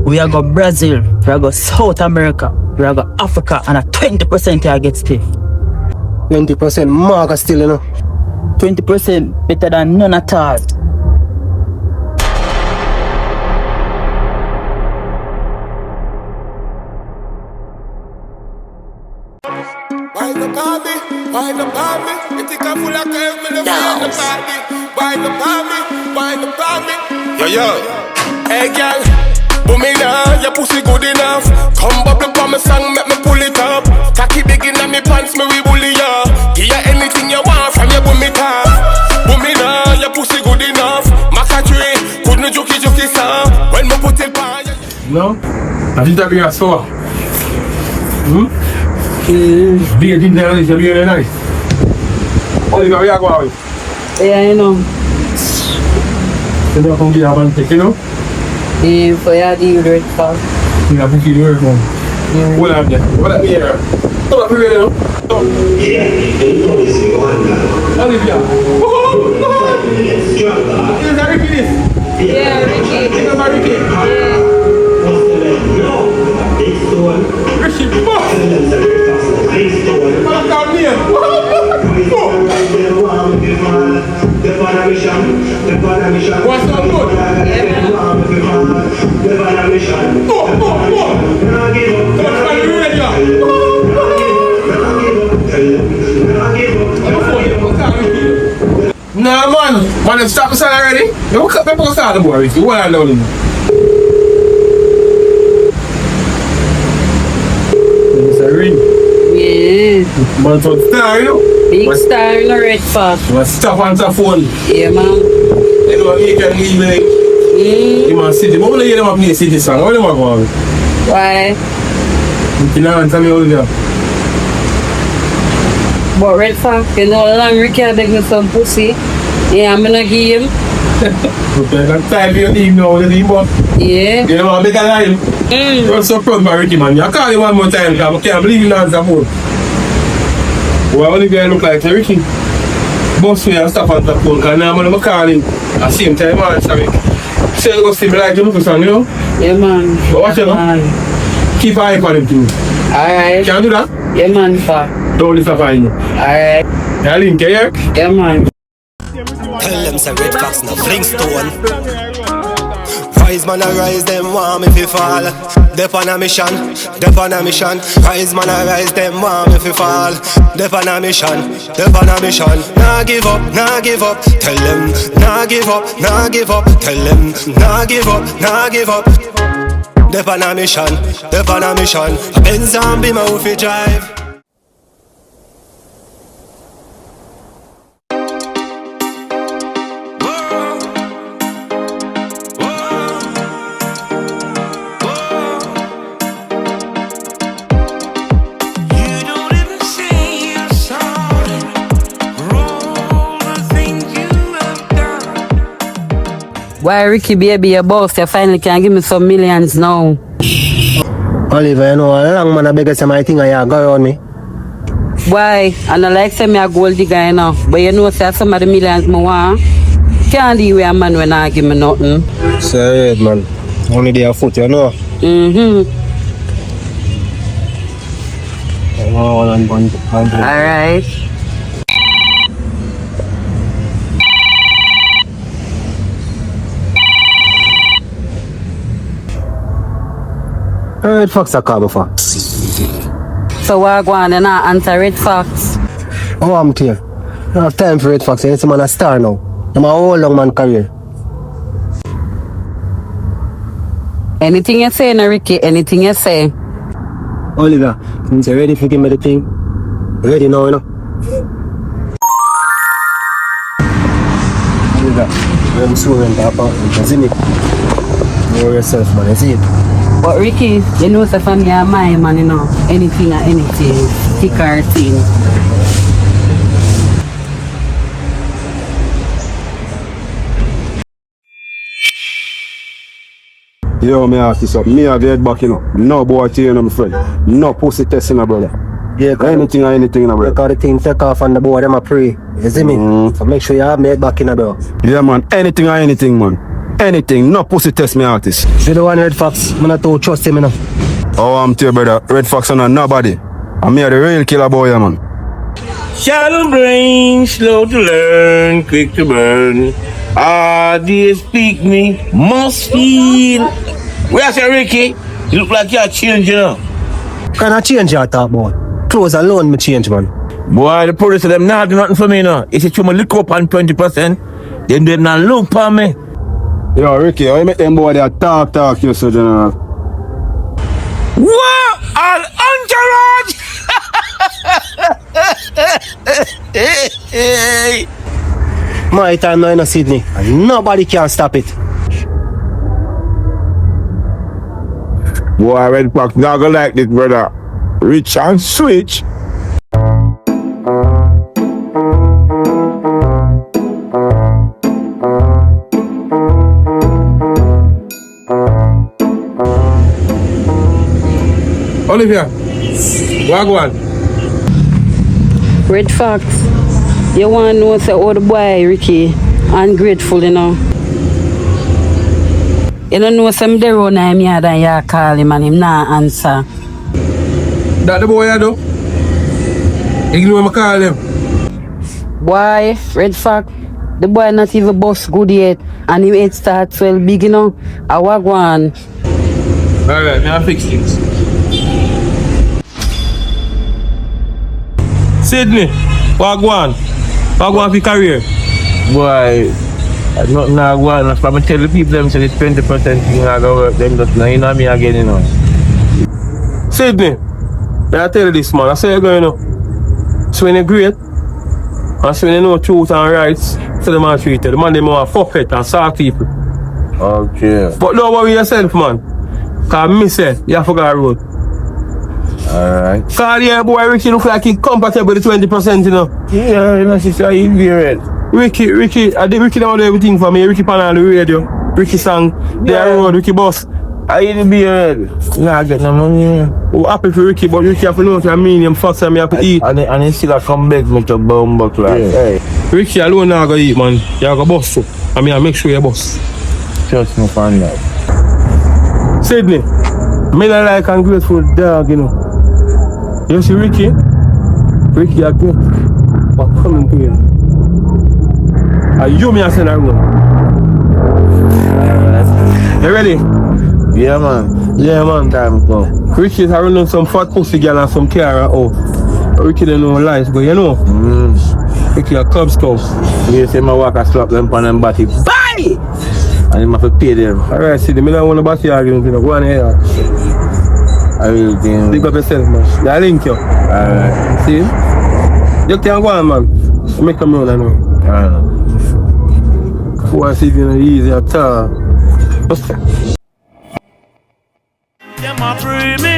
Speaker 3: We are go Brazil, we are go South America, we are go Africa, and a 20% here get stay.
Speaker 2: 20% mark still, you know.
Speaker 3: 20% better than none at all.
Speaker 1: Yo, hey girl, boom me now, your pussy good enough. Come bubble for my song, make me pull it up. Cocky big in me pants, me we bully ya. Give you anything you want from your boom it up. Boom me now, your pussy good enough. Maka tree, couldn't jokey song. When me put it on you.
Speaker 2: No? I think that be a store. Be a dinner, it's really nice. Oh, you got me a go away.
Speaker 3: Yeah, I know.
Speaker 2: You don't come get a man take, you know?
Speaker 3: Yeah, for you the Red Fox.
Speaker 2: You have to keep the work, man. Hold on there. Hold on here. Hold up here, you know? Olivia. Oh, is that Ricky this?
Speaker 5: Yeah, Ricky.
Speaker 2: Think about Ricky. Ricky, fuck! Down here. What's up, good? Nah, man, stop the sign already. You cut me post out the boy, Ricky. What I know him? It's a ring.
Speaker 5: Yeah.
Speaker 2: Man, so star, you know?
Speaker 5: Big star in the Red Fox.
Speaker 2: Man, stop on the phone.
Speaker 5: Yeah, man.
Speaker 2: You know, you can leave like. You man, city. But when you hear them play city song, what do you want to go on?
Speaker 5: Why?
Speaker 2: You know, tell me all of them.
Speaker 5: But Red Fox, you know, long Ricky beg me some pussy. Yeah, I'm gonna give him.
Speaker 1: Long time you team now, the team, but
Speaker 5: Yeah.
Speaker 1: you know, a bigger line. You're so proud of Ricky, man. I call you one more time, because I can't believe you answer phone. Well, only guy look like Ricky. Boss me and stop on the phone, because now I'm calling at the same time, man. Sorry. Say you go see me like you look for something, you know?
Speaker 5: Yeah, man.
Speaker 1: But watch it, man. Keep an eye on him, too.
Speaker 5: Alright.
Speaker 1: Can you do that?
Speaker 5: Yeah, man, fa.
Speaker 1: Don't disappoint you.
Speaker 5: Alright.
Speaker 1: Yeah, link, yeah?
Speaker 5: Yeah, man.
Speaker 12: Tell them say red fox no flingstone. Rise man a rise, them want me fi fall. Dep on a mission, dep on a mission. Rise man a rise, them want me fi fall. Dep on a mission, dep on a mission. Nah give up, nah give up. Tell them, nah give up, nah give up. Tell them, nah give up, nah give up. Dep on a mission, dep on a mission. A Benz and be my fi drive.
Speaker 5: Why Ricky baby, your boss, you finally can give me some millions now.
Speaker 2: Oliver, you know, a long man I beg you my thing and you go around me.
Speaker 5: Why? And I like say me a gold digger, you know. But you know, say some of the millions I want. Can't deal with a man when I give me nothing.
Speaker 2: Say it, man. Only their foot, you know.
Speaker 5: Alright.
Speaker 2: Red Fox a call before.
Speaker 5: So what go on and I answer Red Fox?
Speaker 2: Oh, I'm clear. I don't have time for Red Fox. It's a man a star now. I'm a whole long man career.
Speaker 5: Anything you say, no, Ricky, anything you say.
Speaker 2: Oliver, since you're ready to give me the thing, ready now, you know? Oliver, I'm soon in the apartment, you see me? Know yourself, man, you see it?
Speaker 5: But Ricky, you know the family are mine, man, you know. Anything or anything, thick or thin.
Speaker 13: Yo, me ask you something. Me have head back, you know. No boy to you, my friend. No pussy testing, brother.
Speaker 2: Yeah,
Speaker 13: anything or anything, brother.
Speaker 2: Because the thing take off on the board, them a pray. You see me? So make sure you have me head back in the bro.
Speaker 13: Yeah, man. Anything or anything, man. Anything. No pussy test me, artist.
Speaker 2: See the one Red Fox? I'm not to trust him, you know.
Speaker 13: Oh, I'm to you, brother. Red Fox and nobody. I'm here the real killer boy, man.
Speaker 8: Shallow brain, slow to learn, quick to burn. Artiste speak me, must feel. Where's your Ricky? You look like you're changing, you know.
Speaker 2: Can I change your talk, boy? Clothes alone me change, man.
Speaker 8: Boy, the police of them not do nothing for me, no. If you me look up on 20%, then they not look for me.
Speaker 13: Yo, Ricky, how you make them boy there talk you so general?
Speaker 8: What? An entourage!
Speaker 2: My time now in Sydney, and nobody can stop it.
Speaker 8: Boy, Red Fox not gonna like this, brother. Rich and switch.
Speaker 1: Olivia, Wagwan.
Speaker 5: Red Fox, you want to know say oh the boy Ricky, ungrateful, you know. You don't know some there on him yard and you call him and him not answer.
Speaker 1: That the boy I do? Ignore me call him.
Speaker 5: Boy, Red Fox, the boy not even boss good yet and him head starts well big, you know. A Wagwan.
Speaker 1: Alright, now fix things. Sydney, Wagwan for career.
Speaker 8: Boy, nothing I want. That's why I tell the people them say it's 20% thing I go work them just now. You know me again, you know.
Speaker 1: Sydney, I tell you this, man. I say you're going, you know. So when you're great, and so when you know truth and rights, so the man treat you. The man, they more fuck it and sack people.
Speaker 8: Okay.
Speaker 1: But don't worry yourself, man. Because me say, you have to go road.
Speaker 8: Alright.
Speaker 1: Cause yeah, boy, Ricky look like he compatible with 20%, you know.
Speaker 8: Yeah, you know, sister, he'll be red.
Speaker 1: Ricky, I did Ricky don't do everything for me. Ricky pan on the radio. Ricky sang, the road, Ricky boss.
Speaker 8: I'll be red. Nah, get no money.
Speaker 1: I'm happy for Ricky, but Ricky have to know what I mean. I'm fast and I have to eat.
Speaker 8: And he still come back with a bomb buck like. Hey.
Speaker 1: Ricky alone now go eat, man. You go boss so. I mean, I make sure you boss.
Speaker 8: Just no fun that.
Speaker 1: Sydney, me not like ungrateful dog, you know. You see Ricky? Ricky a go. But coming to him. And you me a send around. You ready?
Speaker 8: Yeah, man.
Speaker 1: Yeah, man.
Speaker 8: Time go.
Speaker 1: Ricky is running some fat pussy girl and some car. Oh, Ricky don't know lies, but you know. Ricky a Cub Scout.
Speaker 8: You see my walk, I slap them on them body. Bye! And you have to pay them.
Speaker 1: Alright, see, the middle one about the argument, you know. Go on here.
Speaker 8: I really think.
Speaker 1: Big up yourself, man. I link you.
Speaker 8: Alright.
Speaker 1: See? You can go on, man. Make them run, I know.
Speaker 8: Alright.
Speaker 1: Boy, see, you know, easy at all.
Speaker 8: Them a pray me.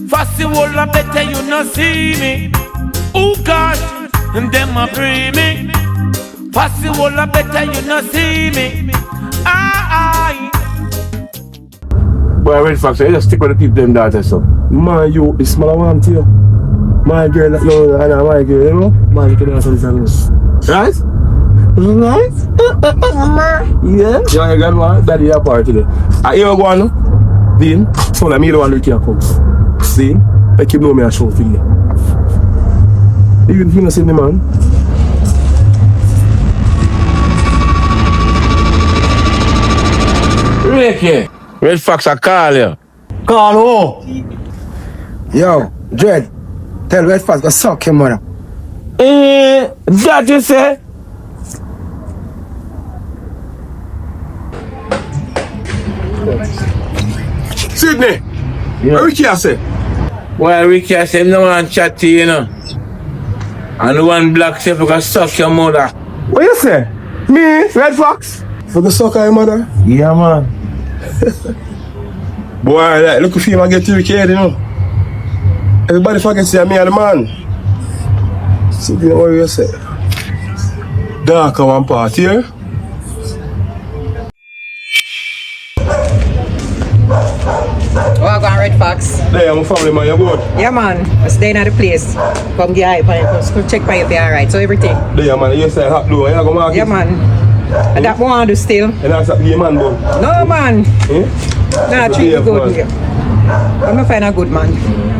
Speaker 8: Fast the wall a better you not see me. Oh gosh, and them a pray me. Fast the wall a better you not see me. Aye.
Speaker 1: Boy, Red Fox, you just stick with the people them that so. Man, you, the smaller one to you. My girl, no, I know my girl, you know? Man, you can have some songs. Right? Right? Mama. Yeah? Yeah, you got one? Daddy, you're part today. I hear one, no? Then, so I'm the one who can come. See? Like you know me a show for you. Even if you don't see me, man.
Speaker 8: Ricky, Red Fox I call you.
Speaker 2: Call who?
Speaker 9: Yo, Dread, tell Red Fox to suck him, mother.
Speaker 8: That you say?
Speaker 1: Sydney,
Speaker 8: yeah.
Speaker 1: Ricky I say.
Speaker 8: Well, Ricky I say, no one chat to you, you know. And the one black say, you can suck your mother.
Speaker 1: What you say? Me, Red Fox? For the sucker your mother?
Speaker 8: Yeah, man.
Speaker 1: Boy, like, look if you man get to Ricky head, you know. Everybody forget say me and the man. Sydney, what you say? Dark one part here.
Speaker 14: Oh, I go on Red Fox.
Speaker 1: There, I'm a family man, you good?
Speaker 14: Yeah, man. I'm staying at the place. Come get hype and come check by you be alright. So everything.
Speaker 1: There, man. You say hot blue, you go market?
Speaker 14: Yeah, man. And that one I do still.
Speaker 1: And that's a gay man, bro?
Speaker 14: No, man. Nah, treat you good.
Speaker 1: Man.
Speaker 14: I'm gonna find a good man.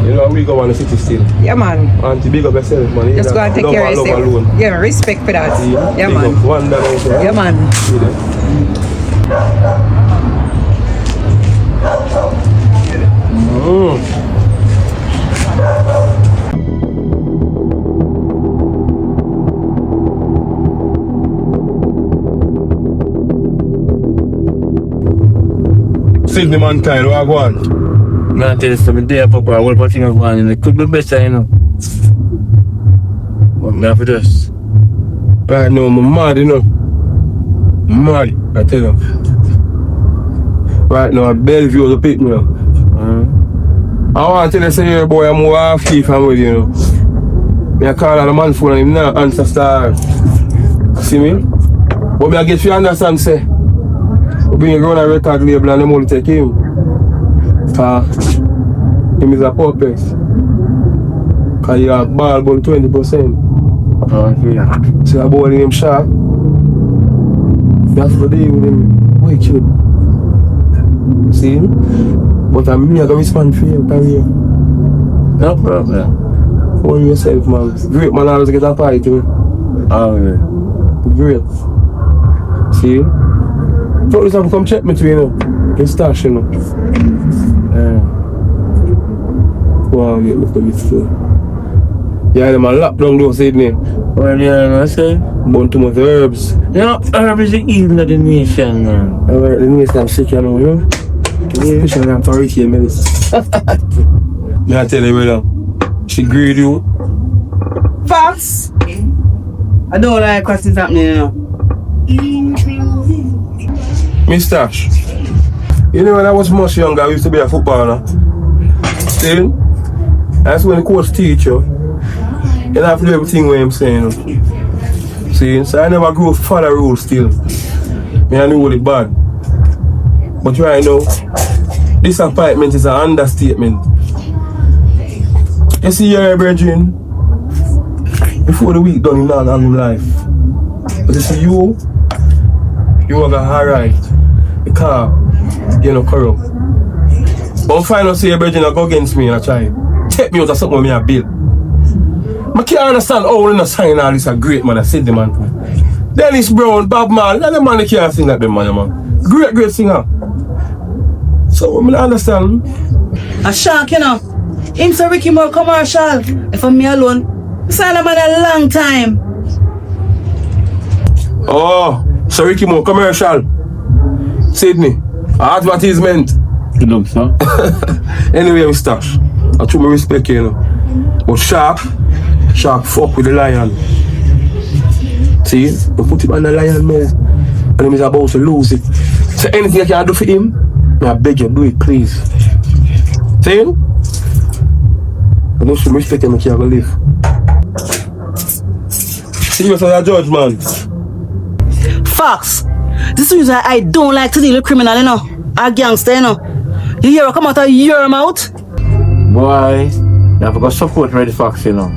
Speaker 1: You know, we go on the city still.
Speaker 14: Yeah, man.
Speaker 1: And to big up yourself, man.
Speaker 14: Just go and take care of yourself. Yeah, respect for that. Yeah, man. Yeah, man.
Speaker 1: Sydney man time, what I go on?
Speaker 8: I'm gonna tell you something there, Papa. I will put things on and it could be better, you know. What me have to do?
Speaker 1: Right now, I'm mad, you know. Mad, I tell you. Right now, Bellevue the pick me up. I want to tell you, say, here, boy, I'm more half thief and with you know. Me I call on the man phone and him not answer star. See me? But me I get you understand, say. We bring you around a record label and them all take him. Him is a puppet. Cause he have ball about 20%.
Speaker 8: Yeah.
Speaker 1: So I bought him sharp. You have to deal with him wicked. See? But I'm me, I can respond for you, career.
Speaker 8: No problem.
Speaker 1: Own yourself, man. Great man always get a pie too.
Speaker 8: Oh, yeah.
Speaker 1: Great. See? Police have to come check me too, you know. It's stash, you know. Yeah. Go on, get the police too. Yeah, them a lock down those Sydney.
Speaker 8: Well, yeah, I say.
Speaker 1: Burn too much herbs.
Speaker 8: Yeah, herbs is the evil of the nation, man.
Speaker 1: Alright, the nation sick, you know, you know. Especially I'm for retail medicine. Me I tell you, brother. She greed you.
Speaker 3: Fox! I don't like what's happening now.
Speaker 1: Mr. You know when I was much younger, I used to be a footballer. Still,
Speaker 2: That's when the coach teach you. You have to do everything what I'm saying. See, so I never grew up follow rules still. Me I knew it bad. But right now, disappointment is an understatement. You see your brethren, before the week done in all of life. But you see you are gonna alright. Because you're not corrupt. But find out say your brethren go against me and I try. Take me out of something with me a bill. I can't understand how we not sign all this a great man. I said the man. Dennis Brown, Bob Marley, and the man that can't sing like them man. Great singer. So I don't understand.
Speaker 3: A shark, you know. Him so Ricky more commercial. If I'm me alone, I signed a man a long time.
Speaker 2: Oh, so Ricky more commercial. Sydney, advertisement.
Speaker 8: Good luck, sir.
Speaker 2: Anyway, Mr. I true my respect, you know. But Shark fuck with the lion. See, we put him on the lion now. And he's about to lose it. So anything I can do for him, I beg you, do it, please. See? I know some respect him, I can't live. See you as a judge, man.
Speaker 3: Fox, this is the reason I don't like to deal with criminal, you know. A gangster, you know. You hear her come out of your mouth?
Speaker 8: Boy, you have to go support Red Fox, you know.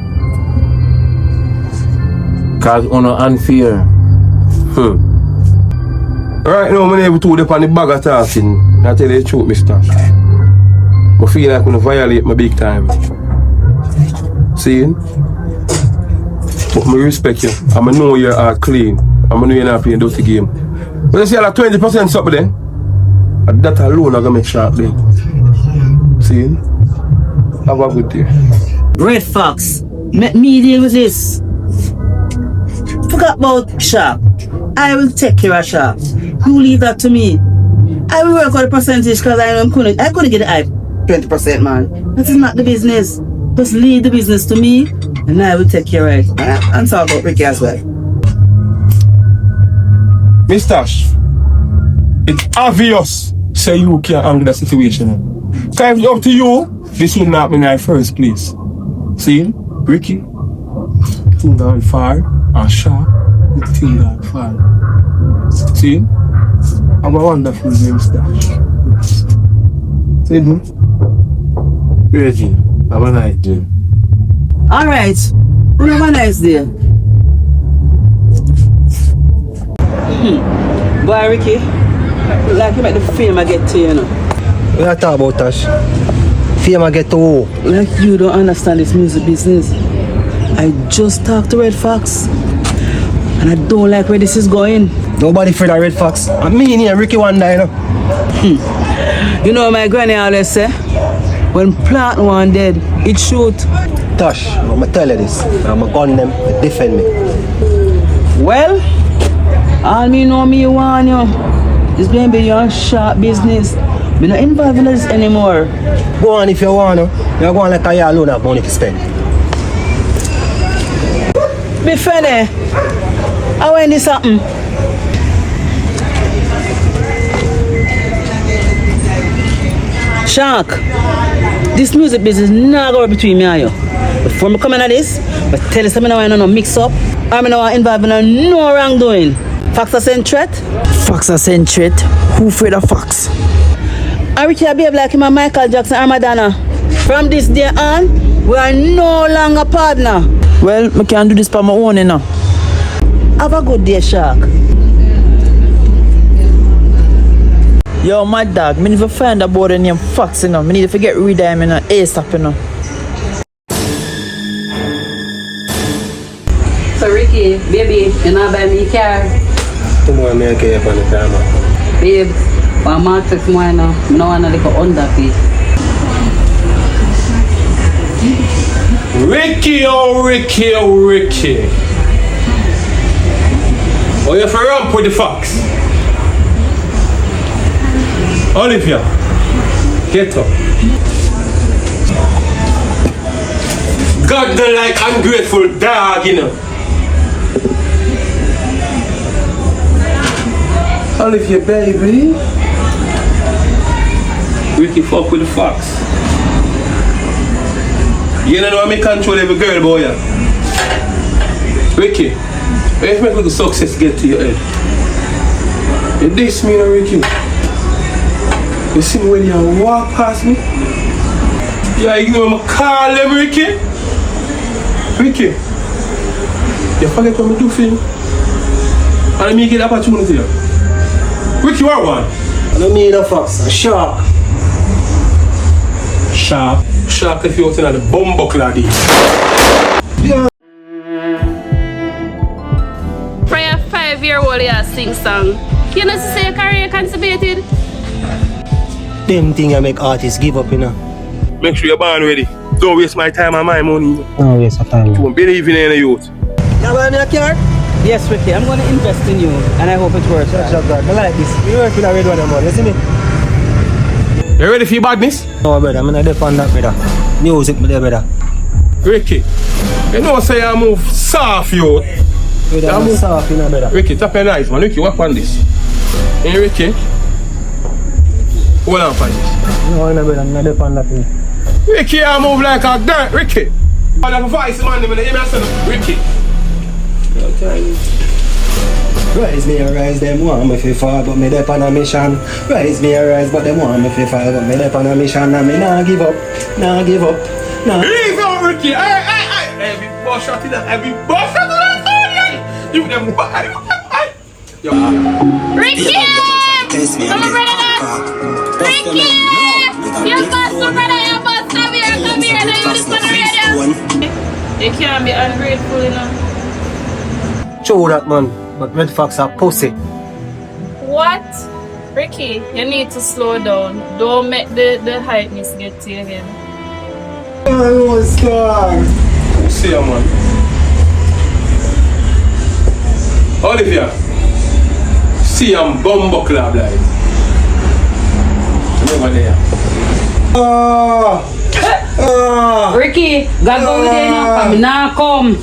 Speaker 8: Cause you're unfair.
Speaker 2: Right now, I'm able to do on the bag of talking. I tell you the truth, mister. I feel like I'm going to violate my big time. See? But I respect you. I know you are clean. I know you're not playing dirty game. But you see, like 20% something there. And that alone, I'm going to make sharp then. See? Have a good day.
Speaker 3: Red Fox, let me deal with this. Forget about Sharp. I will take care of Sharp. You leave that to me. I will work on the percentage because I couldn't get the hype 20%, man. That is not the business. Just leave the business to me and I will take care of it. And talk about Ricky as well.
Speaker 2: Mister, it's obvious say you can't handle the situation. Because if it's up to you, this will not be in the first place. See? Ricky, too down far, and Sharp, too down far. See? I'm a wonderful Gangster. See?
Speaker 8: Reggie, have a nice day.
Speaker 3: Alright, we'll have a nice day. Boy, Ricky, like you make the fame I get to you, know.
Speaker 2: What are you talking about, Tash? Fame I get to who?
Speaker 3: Like you don't understand this music business. I just talked to Red Fox and I don't like where this is going.
Speaker 2: Nobody afraid of Red Fox. I mean here, Ricky Wanda, you know.
Speaker 3: You know my granny always say, when plant one dead, it shoot.
Speaker 2: Tash, I'm gonna tell you this. I'm gonna gun them to defend me.
Speaker 3: Well, all me know me want you. It's going to be your sharp business. We're not involved in this anymore.
Speaker 2: Go on if you want to. You're going like I alone have money to spend.
Speaker 3: Be funny. I want this happen. Shark, this music business not going between me and you. Before me coming at this, but tell you something I want to mix up. I'm not involved in no wrongdoing. Fox a send threat?
Speaker 15: Fox a send threat? Who afraid of Fox?
Speaker 3: I Ricky behave like him and Michael Jackson and Madonna. From this day on, we are no longer partner.
Speaker 15: Well, I can't do this by my own, you know.
Speaker 3: Have a good day, Shark.
Speaker 15: Yo, my dog, me need to find a boy named Fox, you know. Me need to get rid of him, you know, ASAP, you know.
Speaker 5: So Ricky, baby, you not buy me a car?
Speaker 2: Tomorrow I care for the camera.
Speaker 5: Babe, one more text more now. I don't want to like a underpay.
Speaker 2: Ricky, oh Ricky, oh Ricky. Oh, you have to ramp with the Fox. Olivia, get up. God don't like ungrateful dog, you know. Olivia, baby. Ricky fuck with the Fox.
Speaker 1: You don't know I control every girl, boy. Yeah. Ricky, if make little success get to your head. You diss me, Ricky. You see me when you walk past me? Yeah, you know me call them, Ricky. Ricky, you forget what I do for you? And me get opportunity. Ricky, what one?
Speaker 2: I don't mean a fox, a shark.
Speaker 1: Shark? Shark if you're out in the bum buckle of these.
Speaker 2: Yeah.
Speaker 10: Prayer 5-year-old you sing song. You know to say your career contributed?
Speaker 2: Them thing I make artists give up, you know.
Speaker 1: Make sure you're born ready. Don't waste my time and my money.
Speaker 2: No waste of time.
Speaker 1: Don't believe in any youth.
Speaker 2: You buy me a car?
Speaker 3: Yes, Ricky, I'm going to invest in you and I hope it works.
Speaker 2: I like this. You work with a red one, man. You see me?
Speaker 1: You ready for your badness?
Speaker 2: No, brother. I'm not depend on that, brother. Music, brother.
Speaker 1: Ricky, you know say I move soft, you.
Speaker 2: Brother, I'm soft, you know, brother.
Speaker 1: Ricky, tap your nice, man. Ricky, work on this. Hey, Ricky. Hold on for this.
Speaker 2: No, brother. I'm not depend on that.
Speaker 1: Ricky, I move like a dirt, Ricky. I have a voice, man. Let me say, Ricky.
Speaker 2: Rise me and rise, them want me fi fall, but me dep on a mission. Rise me and rise, but them want me fi fall, but me dep on a mission. And me nah give up, nah give up, nah.
Speaker 1: Leave out, Ricky. Every boss shot in that, every boss shot in that phone. You them bad.
Speaker 10: Ricky! Come on, brother! Ricky! You bust, brother, you bust. Come here, now you this on the radio. You can't be ungrateful, you know.
Speaker 2: Show that, man. But red fox are pussy.
Speaker 10: What? Ricky, you need to slow down. Don't make the hypeness get to you again.
Speaker 2: I was scared.
Speaker 1: See ya, man. Olivia. See I'm bumbo club like. Over there.
Speaker 5: Ricky, gotta go with you now. Come now, come.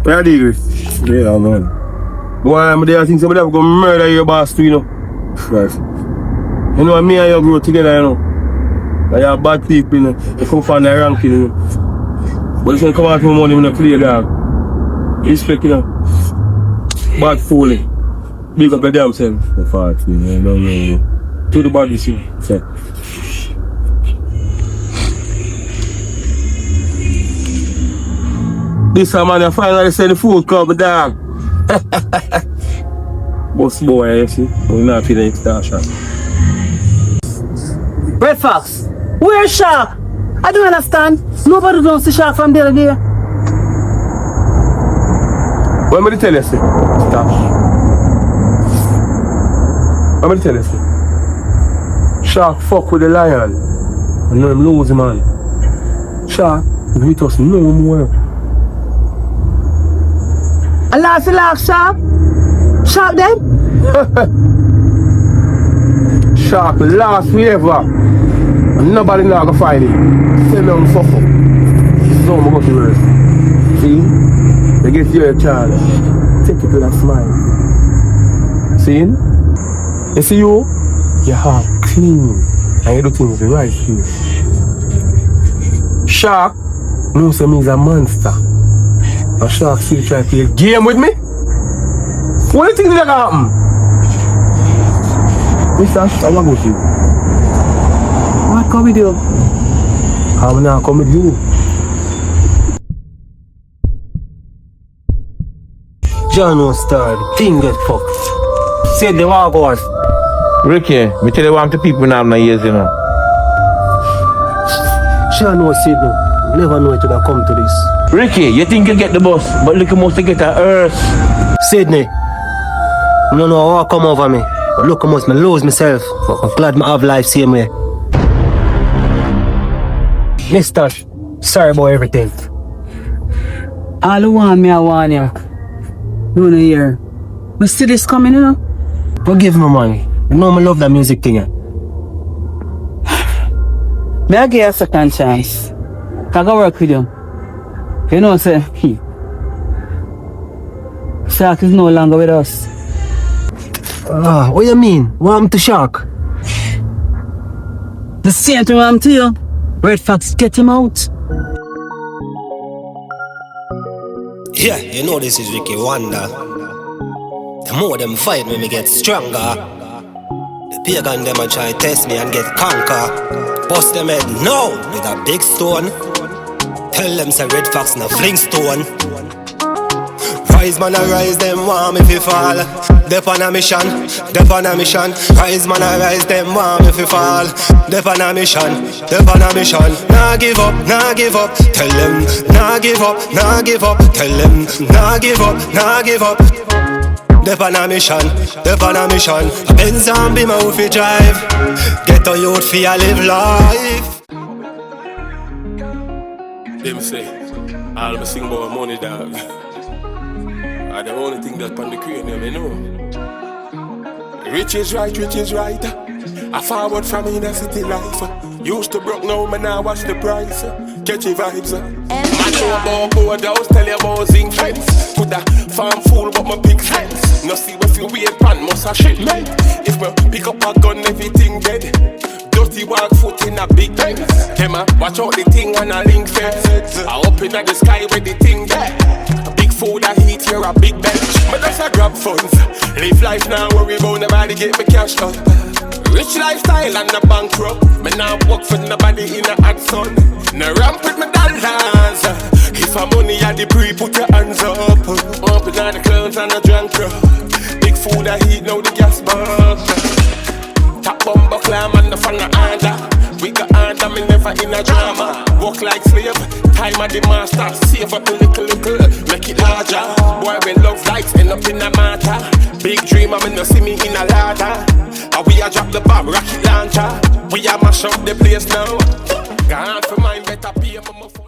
Speaker 1: Where do you go?
Speaker 13: Yeah, man.
Speaker 1: Boy, I'm there. I think somebody have gonna murder your boss too, you know.
Speaker 13: Right.
Speaker 1: You know, me and you grow together, you know. And you're bad people, you know. You come from the ranking, you know. But if you come out for money, you don't play, dog. Respect, you know. Bad fooling. Big up your damn self.
Speaker 13: The fact, you know,
Speaker 1: To the body, see.
Speaker 13: Yeah.
Speaker 1: This man, you finally send the food come, dog. Boss boy, you see. We're not feeling extortion.
Speaker 3: Red Fox, where's Shark? I don't understand. Nobody don't see Shark from there to there.
Speaker 1: What am I tell you, sir? What am I tell you, sir? Shark fuck with the lion. And know him lose, man. Shark with us no more.
Speaker 3: Allah see like Shark? Shark then?
Speaker 1: Shark last forever. And nobody now gonna find him. Send me on fuck up. So I'm going to work. See? They get you a chance. Take it with a smile. See? You see you? Your heart clean. And you do things the right way. Shark knows me is a monster. And Shark still try to play a game with me? What do you think that happen? Mr. Ash, I'm not going to you.
Speaker 3: What come with you?
Speaker 1: I'm not coming with you.
Speaker 2: John was started. Thing get fucked. Said the war was.
Speaker 8: Ricky, me tell you what to people now in the years, you know.
Speaker 2: Sure know Sydney. Never know it would have come to this.
Speaker 8: Ricky, you think you get the bus, but look, you must get a earth.
Speaker 2: Sydney. I don't know how come over me. But look, I must lose myself. But I'm glad I have life same way. Mister, sorry about everything.
Speaker 3: All the one me I want you. You wanna hear? But see this coming, you know?
Speaker 2: Forgive me, man. You know I love that music thing.
Speaker 3: May I give you a second chance? I go work with you. You know, say, Shark is no longer with us.
Speaker 2: What you mean? What happened to Shark?
Speaker 3: The same thing happened to you. Red Fox, get him out.
Speaker 16: Yeah, you know this is Ricky Wanda. The more them fight me get stronger. The pagan them a try test me and get conquer. Bust them head now with a big stone. Tell them say Red Fox no Flintstone. Rise man a rise, them want me fi fall. Dep on a mission, dep on a mission. Rise man a rise, them want me fi fall. Dep on a mission, dep on a mission. Nah give up, nah give up. Tell them, nah give up, nah give up. Tell them, nah give up, nah give up. Dep on a mission, dep on a mission. A Benz and be my fi drive. Get a youth fi a live life.
Speaker 1: Them say, all me sing about money, dog. And the only thing that's on the cranium, you know. Rich is right, rich is right. I forward from inner city life. Used to broke, now man now watch the price. Catchy vibes. Man know about board house, tell you about zinc fence. Coulda farm fool, but my big sense. No see if you wait pan, must a shit, man. If me pick up a gun, everything dead. Dirty walk foot in a big Benz. Kema, watch out the thing on a link fence. I up in the sky where the thing there. Big food I heat here a big bench. But that's a grab funds. Live life now, worry about nobody get me cash up. Rich lifestyle and a bankrupt. Me now work for nobody in a hot sun. No ramp with my dollars. If I'm money at the pre, put your hands up. Up in the clowns and a drunk crowd. Big food I heat now the gas bug. Top bumper climb and the fan of order. We got order, me never in a drama. Walk like slave, time of the master. Save up a little, make it larger. Boy, when love lights end up in a matter. Big dream, I mean, no see me in a ladder. And we a drop the bomb, rocket launcher. We a mash up the place now. Gone for mine, better pay for my phone.